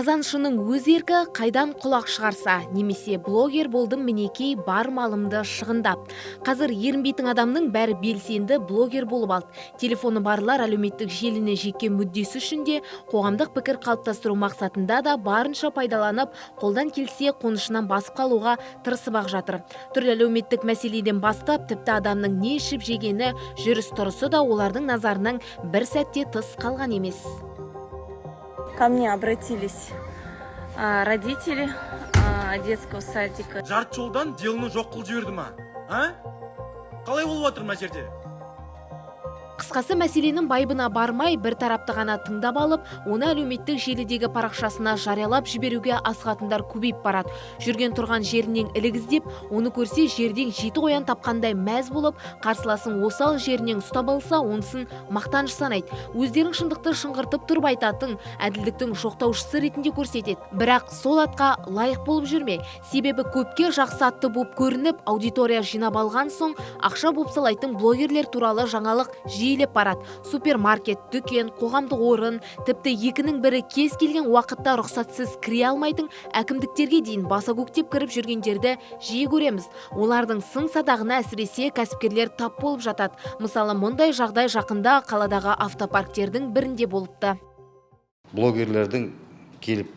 Қазаншының өз еркі қайдан құлақ шығарса, немесе блогер болдым мінекей бар малымды шығындап. Қазір ерінбейтін адамның бәрі белсенді блогер болып алды. Телефоны барлар әлеуметтік желіні жеке мүддесі үшін де қоғамдық пікір қалыптастыру мақсатында да барынша пайдаланып, қолдан келсе қонышынан басып қалуға тырысып-ақ жатыр. Түрлі әлеуметтік мәселеден бастап, тіпті адамның не ішіп жегені, жүріс-тұрысы да олардың назарынан бір сәтте тыс қалған емес. Ко мне обратились родители детского садика. Жарты жолдан деліні жоқ қыл жіберді ма? Қалай болып жатыр мына жерде? Қысқасы мәселенің байыбына бармай, бір тарапты ғана тыңдап алып, оны әлеуметтік желідегі парақшасына жариялап жіберуге асығатындар көбейіп барады. Жүрген тұрған жерінен ілік іздеп, оны көрсе жерден жеті қоян тапқандай мәз болып, қарсыласын осал жерінен ұстап алса, онысын мақтаныш санайды. Өздерін шындықты шыңғыртып тұрып айтатын, әділдіктің жоқтаушысы ретінде көрсетеді. Бірақ сол атқа лайық болып жүрме. Себебі көпке жақсы атты болып көрініп, аудитория жинап алған соң, ақша болып салайтын блогерлер туралы жаңалық жиілеп барады. Супермаркет, дүкен, қоғамдық орын, тіпті екінің бірі кез келген уақытта рұқсатсыз кіре алмайтын әкімдіктерге дейін баса көктеп кіріп жүргендерді жиі көреміз. Олардың сын садағына әсіресе кәсіпкерлер тап болып жатады. Мысалы, мұндай жағдай жақында қаладағы автопарктердің бірінде болыпты. Блогерлердің келіп,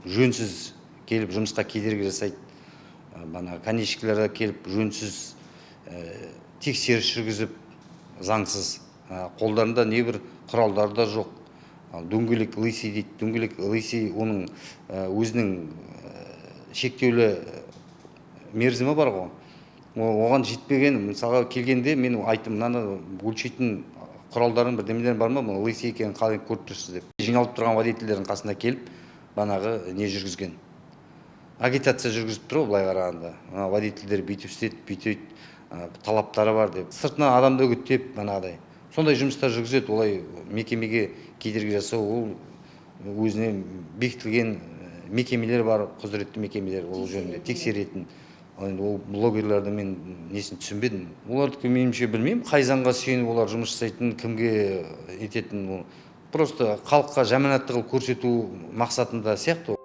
жөнсіз келіп жұмысқа кедергі жасайды. Конечкілері келіп, жөнсіз тексеріс жүргізіп, заңсыз. Қолдарында небір құралдар да жоқ. Дөңгелек лысый дейді. Дөңгелек лысый оның өзінің шектеулі мерзімі бар ғой. Оған жетпеген, мысалға келгенде мен айттым, мынаны өлшейтін құралдарын бірдемелер бар ма? Лысый екенін қалай көріп тұрсыз деп. Жиналып тұрған водительдердің қасына келіп, банағы не жүргізген. Агитация жүргізіп тұр, былай қарағанда. Водительдер бүйтіп істейді, бүйтіп талаптары бар деп. Сыртынан адамды үгіттеп, банағыдай. Сондай жұмыстар жүргізеді, олай мекемеге кедергі жасау, ол өзіне бекітілген мекемелер бар, құзыретті мекемелер ол жөнінде тексеретін. Ол блогерлерді мен несін түсінбедім. Оларды меніңше білмеймін, қай заңға сүйеніп олар жұмыс жасайтын, кімге ететін. Просто халыққа жаманатты қылып көрсету мақсатында сияқты.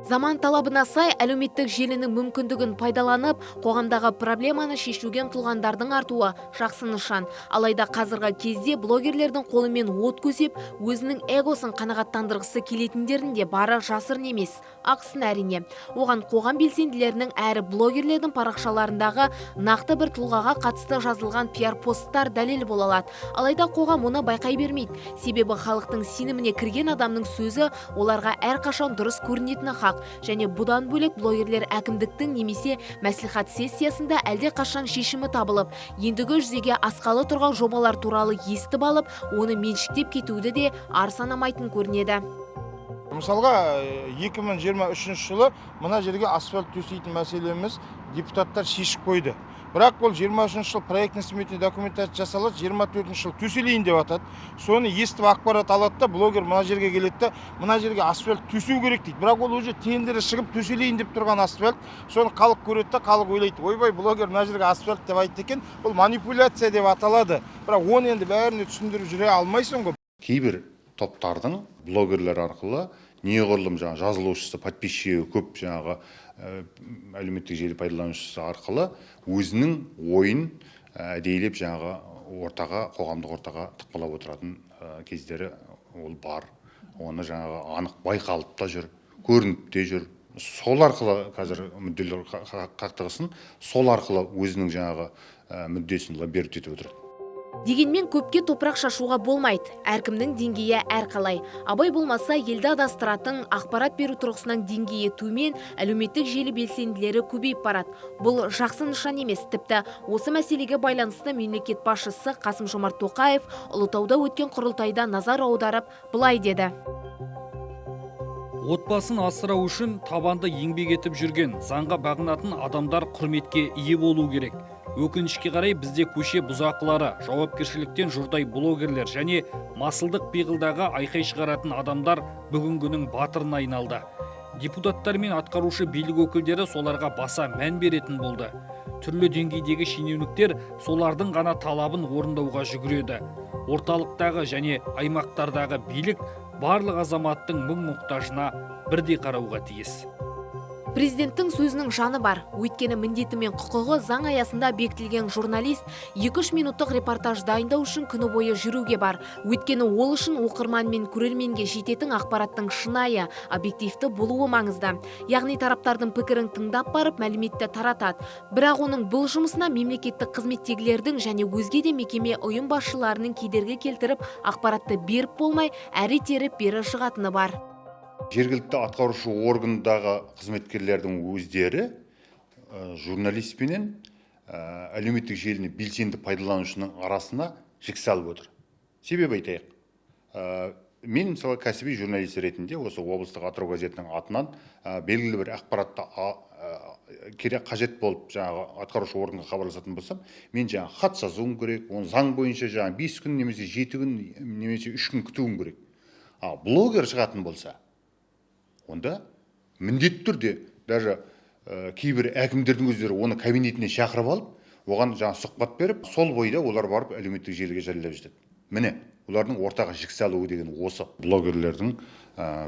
Заман талабына сай әлеуметтік желінің мүмкіндігін пайдаланып, қоғамдағы проблеманы шешуге ұмтылғандардың артуы жақсы нышан. Алайда қазіргі кезде блогерлердің қолымен от көсеп, өзінің эгосын қанағаттандырғысы келетіндердің де бары жасырын емес. Ақсын әрине. Оған қоғам белсенділерінің әрі блогерлердің парақшаларындағы нақты бір тұлғаға қатысты жазылған пиар-посттар дәлел бола алады. Алайда қоғам оны байқай бермейді. Себебі халықтың сеніміне кірген адамның сөзі оларға әрқашан дұрыс көрінетіні хақ. Және бұдан бөлек блогерлер әкімдіктің немесе мәслихат сессиясында әлде қашан шешімі табылып, ендігі жүзеге асқалы тұрған жобалар туралы естіп алып, оны меншіктеп кетуді де арсанамайтын көрінеді. Мысалға, 2023 жылы мына жерге асфальт төсейтін мәселеміз депутаттар шешіп қойды. Бірақ бұл 23 жыл проектный сметный документация жасалады, 24 жыл төселейін деп атады. Соны естіп ақпарат алады да, блогер мына жерге келеді, мына жерге асфальт төсеу керек дейді. Бірақ ол уже тендері шығып төселейін деп тұрған асфальт. Соны халық көреді, халық ойлайды, ойбай, блогер мына жерге асфальт деп айтты екен, бұл манипуляция деп аталады. Бірақ оны енді бәріне түсіндіріп жүре алмайсың ғой. Кейбір топтардың блогерлер арқылы неғұрлым жазылушысы, подписчигі көп әлеуметтік желі пайдаланушысы арқылы өзінің ойын әдейілеп қоғамдық ортаға тықпалап отыратын кездері ол бар. Оны анық байқалып та жүр, көрініп те жүр. Сол арқылы қазір мүдделер қақтығысын, сол арқылы өзінің мүддесін беріп етіп отырады. Дегенмен көпке топырақ шашуға болмайды. Әркімнің деңгейі әрқалай. Абай болмаса елді адастыратын ақпарат беру тұрғысынан деңгейі төмен әлеуметтік желі белсенділері көбейіп барады. Бұл жақсы нышан емес. Тіпті осы мәселеге байланысты мемлекет басшысы Қасым-Жомарт Тоқаев Ұлытауда өткен құрылтайда назар аударып, былай деді. Отбасын асырау үшін табанды еңбек етіп жүрген, заңға бағынатын адамдар құрметке ие болу керек. Өкінішке қарай бізде көше бұзақылары, жауапкершіліктен жұрдай блогерлер және масылдық пиғылдағы айқай шығаратын адамдар бүгінгінің батырына айналды. Депутаттар мен атқарушы билік өкілдері соларға баса мән беретін болды. түрлі деңгейдегі шенеуніктер солардың ғана талабын орындауға жүгіреді. Орталықтағы және аймақтардағы билік барлық азаматтың мұң-мұқтажына бірдей қарауға тиіс. Президенттің сөзінің жаны бар. Өйткені міндеті мен құқығы заң аясында бекітілген журналист 2-3 минуттық репортаж дайындау үшін күні бойы жүруге бар. Өйткені ол үшін оқырман мен көрерменге жететін ақпараттың шынайы, объективті болуы маңызды. Яғни тараптардың пікірін тыңдап барып мәліметті таратады. Бірақ оның бұл жұмысына мемлекеттік қызметтегілердің және өзге де мекеме ұйым басшыларының кедергі келтіріп, ақпаратты беріп болмай, әрі теріп бері шығатыны бар. Жергілікті атқарушы органдағы қызметкерлердің өздері журналистпенен әлеуметтік желіні белсенді пайдаланушының арасына жік салып отыр. Себебі айтайық. Мен мысалы кәсіби журналист ретінде осы облыстық Атырау газетінің атынан белгілі бір ақпаратты қажет болып жаңағы атқарушы органға хабарласатын болсам, мен жаңағы хат жазуым керек, оны заң бойынша жаңағы 5 күн немесе 7 күн немесе 3 күн күтуім керек. Блогер шығатын болса, онда міндетті түрде даже кейбір әкімдердің өздері оны кабинетіне шақырып алып, оған жаңа сұхбат беріп, сол бойда олар барып әлеуметтік желіге жариялап жатады. Міне, олардың ортаға жік салуы деген осы. Блогерлердің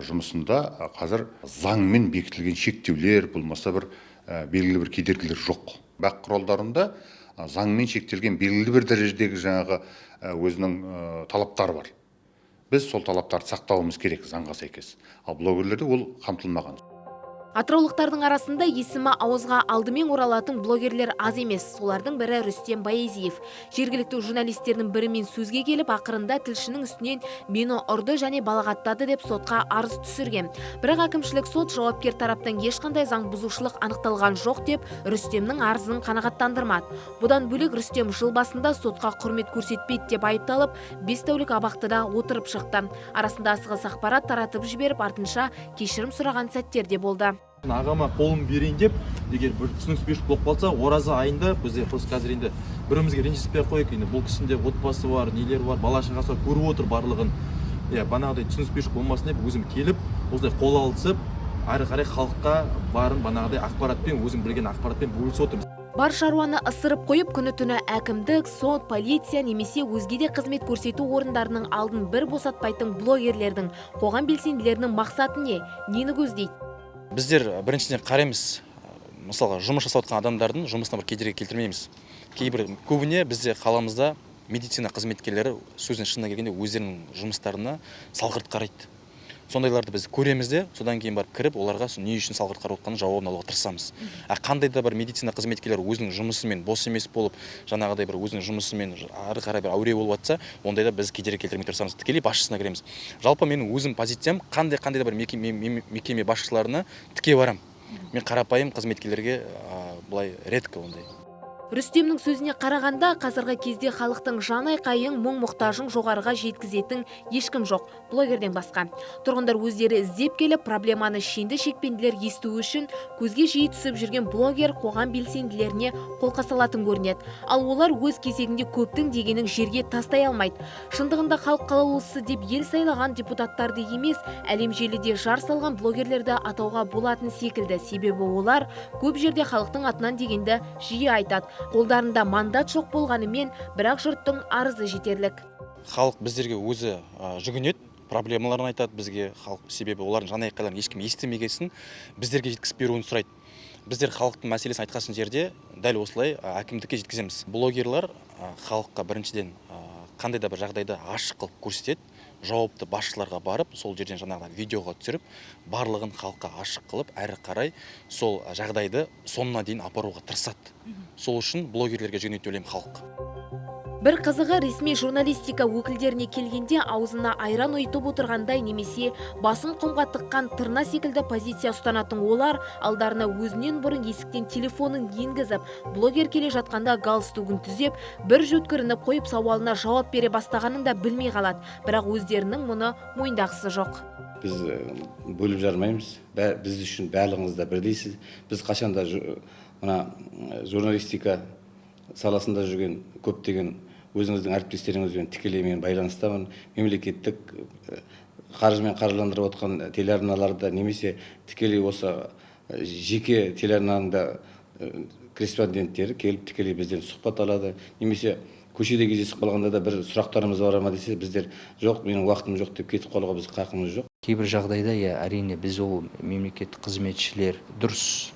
жұмысында қазір заңмен бекітілген шектеулер, болмаса бір белгілі бір кедергілер жоқ. Бақ құралдарында заңмен шектелген белгілі бір дәрежедегі жаңағы өзінің талаптары бар. Біз сол талаптарды сақтауымыз керек заңға сәйкес. Ал блогерлерде ол қамтылмаған. Атыраулықтардың арасында есімі ауызға алдымен оралатын блогерлер аз емес. Солардың бірі Рүстем Баязиев. Жергілікті журналистердің бірімен сөзге келіп, ақырында тілшінің үстінен мені ұрды және балағаттады деп сотқа арыз түсірген. Бірақ әкімшілік сот жауапкер тараптан ешқандай заң бұзушылық анықталған жоқ деп Рүстемнің арызын қанағаттандырмады. Бұдан бөлек Рүстем жыл басында сотқа құрмет көрсетпейді деп айыпталып, 5 тәулік абақтыда отырып шықты. Арасында асығыс ақпарат таратып жіберіп, артынша кешірім сұраған сәттер де болды. Ағама қолым берейін деп, егер бір түсініспеушілік болып қалса, ораза айында бізде қазір енді бірімізге ренжіспей қойық, енді бұл кісінде отбасы бар, нелер бар, бала шағасы көріп отыр барлығын. Банағыдай түсініспеушілік болмасын деп өзім келіп, осылай қол алысып, ары қарай халыққа барын банағыдай ақпаратпен, өзім білген ақпаратпен бөлісіп отырмыз. Бар шаруаны ысырып қойып, күні-түні әкімдік, сот, полиция немесе өзге де қызмет көрсету орындарының алдын бір босатпайтын блогерлердің, қоғам белсенділерінің мақсаты не? Нені көздейді? Біздер біріншіден қараймыз, мысалға жұмыс жасаватқан адамдардың жұмысына бір кедергі келтірмейміз. Көбіне бізде қаламызда медицина қызметкерлері сөздің шынына келгенде өздерінің жұмыстарына салғырт қарайды. Сондайларды біз көреміз де, содан кейін барып кіріп, оларға не үшін салғырт қарап отқанын жауабын алуға тырысамыз. Қандай да бір медицина қызметкерлері өзінің жұмысымен бос емес болып, жаңағыдай бір өзінің жұмысымен ары қарай бір әуре болып жатса, ондайда біз кедергі келтірмей тырысамыз. Тікелей басшысына кіреміз. Жалпы менің өзім позициям қандай да бір мекеме басшыларына тіке барам. Мен қарапайым қызметкерлерге былай редко ондай. Рүстемнің сөзіне қарағанда, қазіргі кезде халықтың жан айқайын, мұң-мұқтажын жоғарыға жеткізетін ешкім жоқ, блогерден басқа. Тұрғындар өздері іздеп келіп, проблеманы шенді шекпенділер естуі үшін көзге жиі түсіп жүрген блогер қоғам белсенділеріне қолқа салатын көрінеді. Ал олар өз кезегінде көптің дегенін жерге тастай алмайды. Шындығында халық қалаулысы деп ел сайлаған депутаттарды емес, әлем желіде жар салған блогерлерді атауға болатын секілді. Себебі олар көп жерде халықтың атынан дегенді жиі айтады. Қолдарында мандат жоқ болғанымен, бірақ жұрттың арызы жетерлік. Халық біздерге өзі жүгінеді, проблемаларын айтады бізге халық, себебі олардың жан айқайларын ешкім естімегесін біздерге жеткізіп беруін сұрайды. Біздер халықтың мәселесін айтқасын жерде дәл осылай әкімдікке жеткіземіз. Блогерлар халыққа біріншіден қандай да бір жағдайда ашық қылып көрсетеді, жауапты басшыларға барып, сол жерден жаңағыдай видеоға түсіріп, барлығын халыққа ашық қылып, әрі қарай сол жағдайды соңына дейін апаруға тырысады. Сол үшін блогерлерге жүгінеді деп ойлаймын халық. Бір қызығы, ресми журналистика өкілдеріне келгенде аузына айран ұйытып отырғандай немесе басын құмға тыққан тырна секілді позиция ұстанатын олар алдарына өзінен бұрын есіктен телефонын енгізіп, блогер келе жатқанда галстугін түзеп, бір жөткірініп қойып сауалына жауап бере бастағанын да білмей қалады. Бірақ өздерінің мұны мойындағысы жоқ. Біз бөліп жармаймыз. Біз үшін барлығыңыз да бірдейсіз. Біз қашанда журналистика саласында жүрген көптеген өзіңіздің әріптестеріңізбен тікелей мен байланыстамын. Мемлекеттік қаржымен қаржыландырып отқан телеарналарда немесе тікелей осы жеке телеарнада корреспонденттері келіп тікелей бізден сұхбат алады. Немесе көшеде кездесіп қалғанда да бір сұрақтарымыз бар ма десе, біздер жоқ, менің уақытым жоқ деп кетіп қалуға біз қақымыз жоқ. Кейбір жағдайда әрине біз ол мемлекеттік қызметшілер дұрыс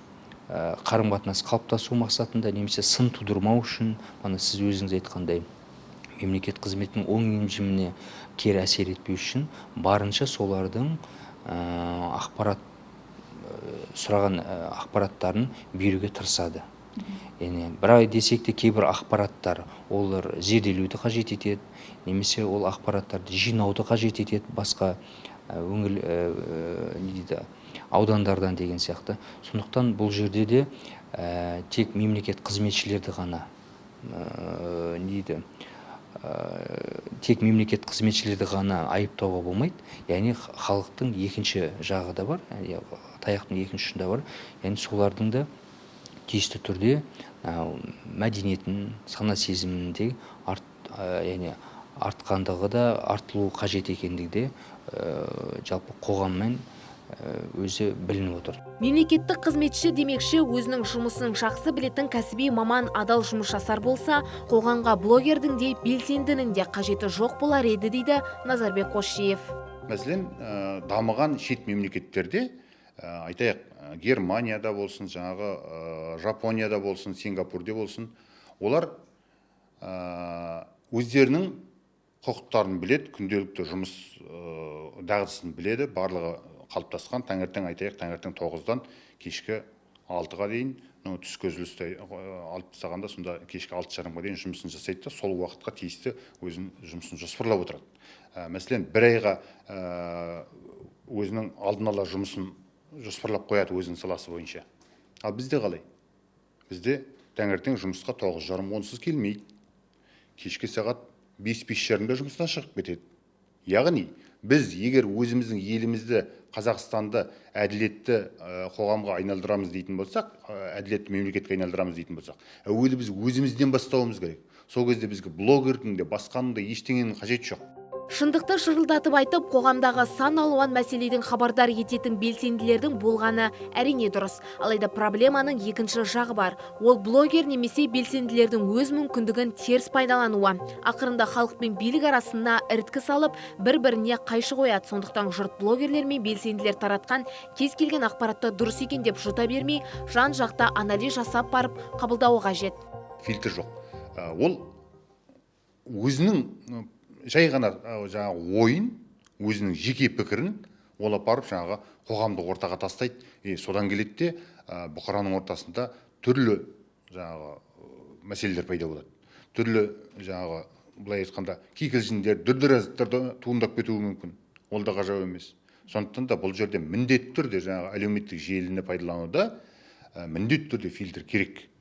қарым-қатынас қалыптасу мақсатында немесе сын тудырмау үшін, ана сіз өзіңіз айтқандай мемлекет қызметінің оң имиджіне кері әсер етпеу үшін барынша солардың сұраған ақпараттарын беруге тырысады. Бірақ десек те кейбір ақпараттар олар зерделеуді қажет етеді, немесе ол ақпараттарды жинауды қажет етеді басқа аудандардан деген сияқты. Сондықтан бұл жерде де тек мемлекет қызметшілерді ғана айыптауға болмайды. Яғни халықтың екінші жағы да бар, таяқтың екінші ұшында бар. Яғни солардың да тиісті түрде мәдениетін, сана сезімінде артқандығы да артылу қажет екендігі де жалпы қоғаммен өзі білініп отыр. Мемлекеттік қызметші демекші өзінің жұмысын жақсы білетін кәсіби маман адал жұмыс жасар болса, қоғамға блогердің де белсендінің де қажеті жоқ болар еді дейді Назарбек Қосшиев. Мәселен, дамыған шет мемлекеттерде, айтайық, Германияда болсын, жаңағы Жапонияда болсын, Сингапурде болсын, олар өздерінің құқықтарын біледі, күнделікті жұмыс дағдысын біледі, барлығы қалыптасқан. Таңертең айтайық, таңертең 9-дан кешкі 6-ға дейін, түскі үзілісте 6 сағанда, сонда кешкі 6:30-ға дейін жұмысын жасайды да, сол уақытқа тиісті өзінің жұмысын жоспарлап отырады. Мәселен, бір айға өзінің алдын ала жұмысын жоспарлап қояды өзінің саласы бойынша. Ал бізде қалай? Бізде таңертең жұмысқа 9:30-10-сыз келмейді. Кешкі сағат 5:30-да жұмыстан шығып кетеді. Яғни, біз егер өзіміздің елімізді, Қазақстанды әділетті қоғамға айналдырамыз дейтін болсақ, әділетті мемлекетке айналдырамыз дейтін болсақ, әуелі біз өзімізден бастауымыз керек. Сол кезде бізге блогердің де, басқаның да ештеңенің қажеті жоқ. Шындықты шырылдатып айтып, қоғамдағы сан алуан мәселеден хабардар ететін белсенділердің болғаны әрине дұрыс. Алайда проблеманың екінші жағы бар. Ол блогер немесе белсенділердің өз мүмкіндігін теріс пайдалануы. Ақырында халық пен билік арасына іріткі салып, бір-біріне қайшы қояды. Сондықтан жұрт блогерлер мен белсенділер таратқан кез келген ақпаратты дұрыс екен деп жұта бермей, жан-жақта анализ жасап барып қабылдауы қажет. Фильтр жоқ. Ол өзінің жай ғана жаңағы ойын, өзінің жеке пікірін ол апарып жаңағы қоғамды ортаға тастайды. Содан келеді де бұқараның ортасында түрлі жаңағы мәселелер пайда болады. Түрлі жаңағы былай айтқанда кикілжіңдер, дүрдіраздар туындап кетуі мүмкін. Ол да ғажап емес. Сондықтан да бұл жерде міндетті түрде жаңағы әлеуметтік желіні пайдалануда міндетті түрде фильтр керек.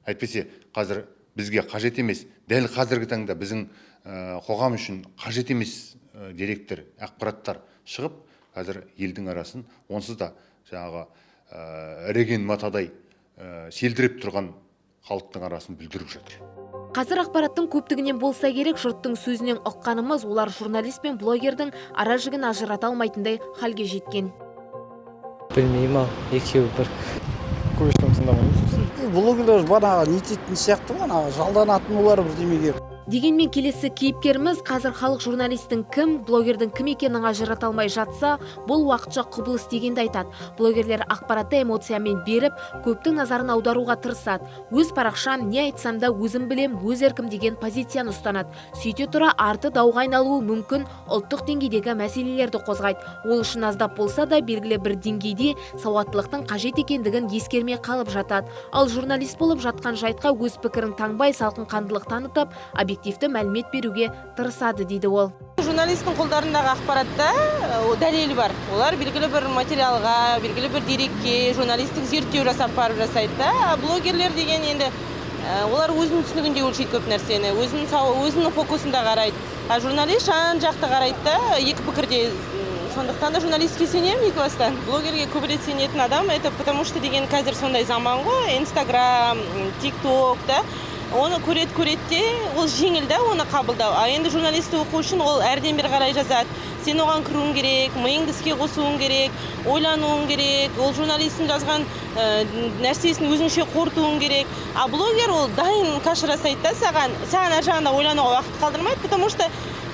Әйтпесе қазір бізге қажет емес, дәл қазіргі таңда біздің қоғам үшін қажет емес деректер, ақпараттар шығып, қазір елдің арасын, онсыз да жаңағы іреген матадай селдіреп тұрған халықтың арасын бүлдіріп жатыр. Қазір ақпараттың көптігінен болса керек, жұрттың сөзінен ұққанымыз, олар журналист пен блогердің ара жігін ажырата алмайтындай халге жеткен. Білмеймін, екеуі бір. Көштің тыңдамаймыз. Блогерлер бана нететін сияқты, жалданатын олар бірдемеге. Дегенмен келесі кейіпкеріміз қазір халық журналистің кім, блогердің кім екенін ажырата алмай жатса, бұл уақытша құбылыс дегенді айтады. Блогерлер ақпаратты эмоциямен беріп, көптің назарын аударуға тырысады. Өз парақшам, не айтсам да өзім білем, өз еркім деген позицияны ұстанады. Сөйте тұра арты дауға айналуы мүмкін, ұлттық деңгейдегі мәселелерді қозғайды. Ол үшін аздап болса да белгілі бір деңгейде сауаттылықтың қажет екендігін ескермей қалып жатады. Ал журналист болып жатқан жайтқа өз пікірін таңбай, салқын қандылық танытып, объективті мәлімет беруге тырысады дейді ол. Журналисттің қолдарындағы ақпаратта дәлелі бар. Олар белгілі бір материалға, белгілі бір дерекке, журналистік зерттеу жасап барып жасайды да. Блогерлер деген енді олар өзінің түсінігінде өлшейді көп нәрсені, өзінің фокусында қарайды. А журналист жан-жақты қарайды да, екі пікірде. Сондықтан да журналистке сенемін екі бастан. Блогерге көбірек сенетін адам, это потому что деген қазір сондай заман ғой, Инстаграм, ТикТок да. оны көреді де, ол жеңіл да оны қабылдау. А енді журналисті оқу үшін ол әрден бері қарай жазады. Сен оған кіруің керек, миыңды іске қосуың керек, ойлануың керек, ол журналистің жазған нәрсесін өзіңше қорытуың керек. А блогер ол дайын каша жасайды да саған әр жағында ойлануға уақыт қалдырмайды, потому что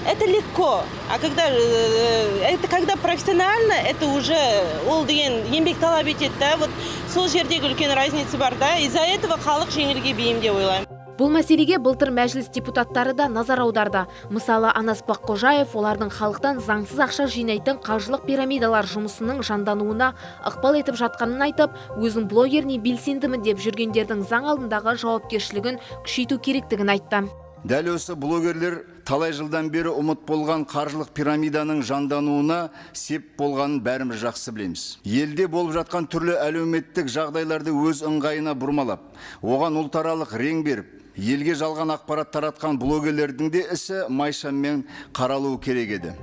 это легко. А когда профессионально, это уже ол деген еңбек талап етеді да. Вот сол жердегі үлкен разница бар да. Из-за этого халық жеңілге бейім деп ойлаймын. Бұл мәселеге былтыр мәжіліс депутаттары да назар аударды. Мысалы, Анаспақ Қожаев олардың халықтан заңсыз ақша жинайтын қаржылық пирамидалар жұмысының жандануына ықпал етіп жатқанын айтып, өзін блогеріне белсендімін деп жүргендердің заң алдындағы жауапкершілігін күшейту керектігін айтты. Дәл осы блогерлер талай жылдан бері ұмыт болған қаржылық пирамиданың жандануына сеп болғанын бәріміз жақсы білеміз. Елде болып жатқан түрлі әлеуметтік жағдайларды өз ыңғайына бұрмалап, оған ұлтаралық рең беріп, елге жалған ақпарат таратқан блогерлердің де ісі майшаммен қаралуы керек еді.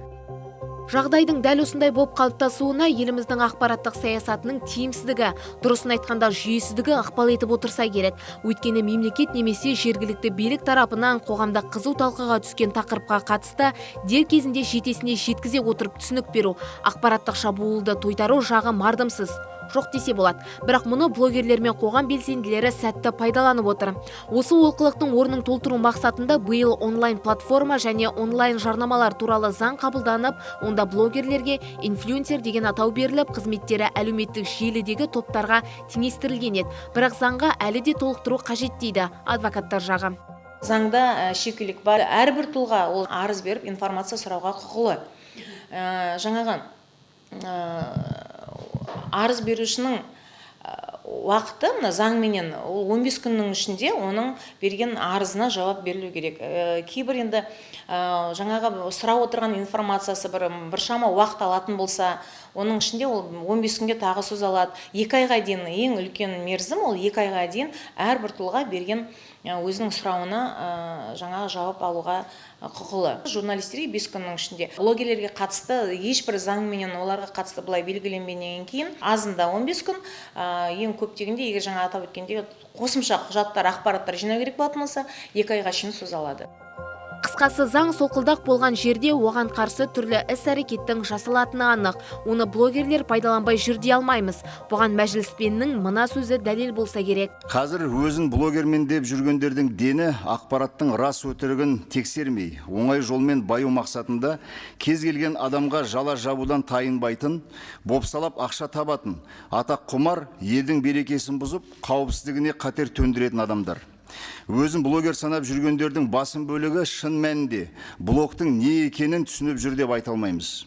Жағдайдың дәл осындай болып қалыптасуына еліміздің ақпараттық саясатының тиімсіздігі, дұрысын айтқанда жүйесіздігі ықпал етіп отырса керек. Өйткені мемлекет немесе жергілікті билік тарапынан қоғамда қызу талқыға түскен тақырыпқа қатысты дер кезінде жетесіне жеткізе отырып түсінік беру, ақпараттық шабуылды тойтару жағы мардымсыз. Жоқ десе болады. Бірақ мұны блогерлер мен қоғам белсенділері сәтті пайдаланып отыр. Осы олқылықтың орнын толтыру мақсатында биыл онлайн платформа және онлайн жарнамалар туралы заң қабылданып, онда блогерлерге инфлюенсер деген атау беріліп, қызметтері әлеуметтік желідегі топтарға теңестірілген еді. Бірақ заңға әлі де толықтыру қажет дейді адвокаттар жағы. Заңда шекілік бар. Әрбір тұлға ол арыз беріп информация сұрауға құқылы. Жаңағы арыз берушінің уақыты мына заңменен 15 күннің ішінде оның берген арызына жауап берілу керек. Кейбір енді жаңағы сұрап отырған информациясы біршама уақыт алатын болса, оның ішінде ол 15 күнге тағы сөз алады. 2 айға дейін ең үлкен мерзім, ол 2 айға дейін әрбір тұлға берген өзінің сұрауына жаңағы жауап алуға құқылы. Журналистерге 5 күннің ішінде. Блогерлерге қатысты ешбір заңменен оларға қатысты былай белгіленбегеннен кейін азында 15 күн, ең көп дегенде егер жаңа атап өткенде қосымша құжаттар, ақпараттар жинау керек болатын болса, 2 айға шейін сөз алады. Қысқасы, заң солқылдақ болған жерде оған қарсы түрлі іс-әрекеттің жасалатыны анық. Оны блогерлер пайдаланбай жүр дей алмаймыз. Бұған мәжіліспеннің мына сөзі дәлел болса керек. Қазір өзін блогермен деп жүргендердің дені ақпараттың рас өтірігін тексермей, оңай жолмен баю мақсатында кез келген адамға жала жабудан тайынбайтын, бопсалап ақша табатын, атақ құмар, елдің берекесін бұзып, қауіпсіздігіне қатер төндіретін адамдар. Өзін блогер санап жүргендердің басым бөлігі шын мәнінде блогтың не екенін түсініп жүр деп айта алмаймыз.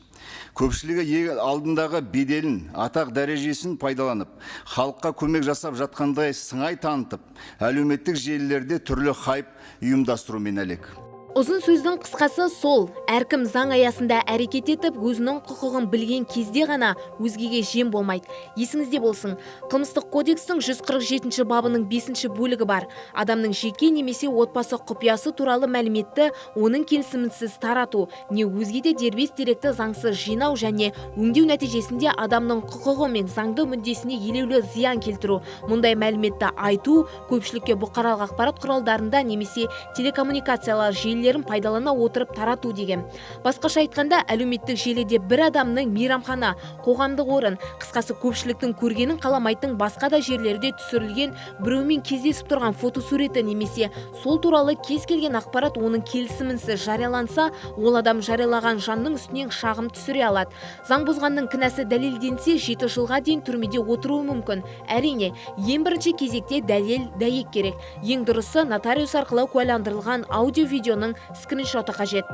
Көпшілігі алдындағы беделін, атақ дәрежесін пайдаланып, халыққа көмек жасап жатқандай сыңай танытып, әлеуметтік желілерде түрлі хайп ұйымдастырумен әлек. Ұзын сөздің қысқасы сол, әркім заң аясында әрекет етіп, өзінің құқығын білген кезде ғана өзгеге жем болмайды. Есіңізде болсын, қылмыстық кодекстің 147 бабының 5 бөлігі бар. Адамның жеке немесе отбасы құпиясы туралы мәліметті оның келісімінсіз тарату, не өзге де дербес деректі заңсыз жинау және өңдеу нәтижесінде адамның құқығы мен заңды мүддесіне елеулі зиян келтіру. Мұндай мәліметті айту көпшілікке бұқаралық ақпарат құралдарында немесе телекоммуникациялар желілерін пайдалана отырып тарату деген. Басқаша айтқанда, әлеуметтік желіде бір адамның мейрамхана, қоғамдық орын, қысқасы көпшіліктің көргенін қаламайтын басқа да жерлерде түсірілген біреумен кездесіп тұрған фотосуреті немесе сол туралы кез келген ақпарат оның келісімінсіз жарияланса, ол адам жариялаған жанның үстінен шағым түсіре алады. Заң бұзғанның кінәсі дәлелденсе, 7 жылға дейін түрмеде отыруы мүмкін. Әрине, ең бірінші кезекте дәйек керек. Ең дұрысы нотариус арқылы куәландырылған аудио-видеоның скриншоты қажет.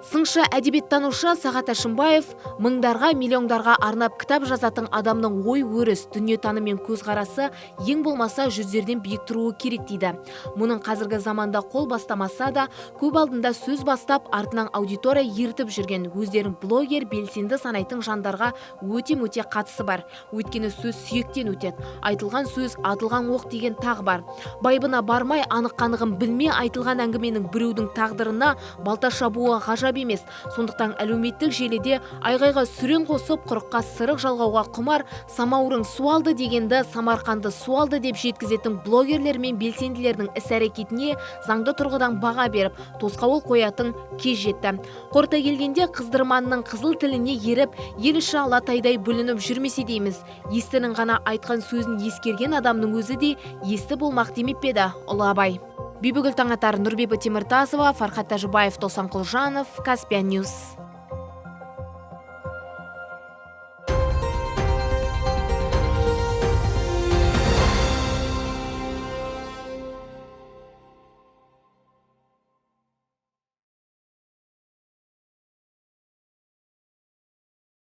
Сыншы әдебиеттанушы Сағат Әшімбаев мыңдарға, миллиондарға арнап кітап жазатын адамның ой-өріс, дүниетаны мен көзқарасы ең болмаса жүздерден биік тұруы керек дейді. Мұның қазіргі заманда қол бастамаса да, көп алдында сөз бастап, артынан аудитория ертіп жүрген өздерін блогер белсенді санайтын жандарға өте-мөте қатысы бар. Өйткені сөз сүйектен өтеді. Айтылған сөз атылған оқ деген тағы бар. Байыбына бармай, анық-қанығын білме айтылған әңгіменің біреудің тағдырына балта шабуы ғажап талап емес. Сондықтан әлеуметтік желіде айғайға сүрен қосып, құрыққа сырық жалғауға құмар, самаурың суалды дегенді Самарқанды суалды деп жеткізетін блогерлер мен белсенділердің іс-әрекетіне заңды тұрғыдан баға беріп, тосқауыл қоятын кез жетті. Қорыта келгенде қыздырманның қызыл тіліне еріп, ел іші алатайдай бүлініп жүрмесе дейміз. Естінің ғана айтқан сөзін ескерген адамның өзі де есті болмақ демеп пе еді ұлы абай. Бибігүл Таңатар, Нұрбибі Теміртазова, Фархат Тәжібаев, Тосан Құлжанов, Каспиан Ньюс.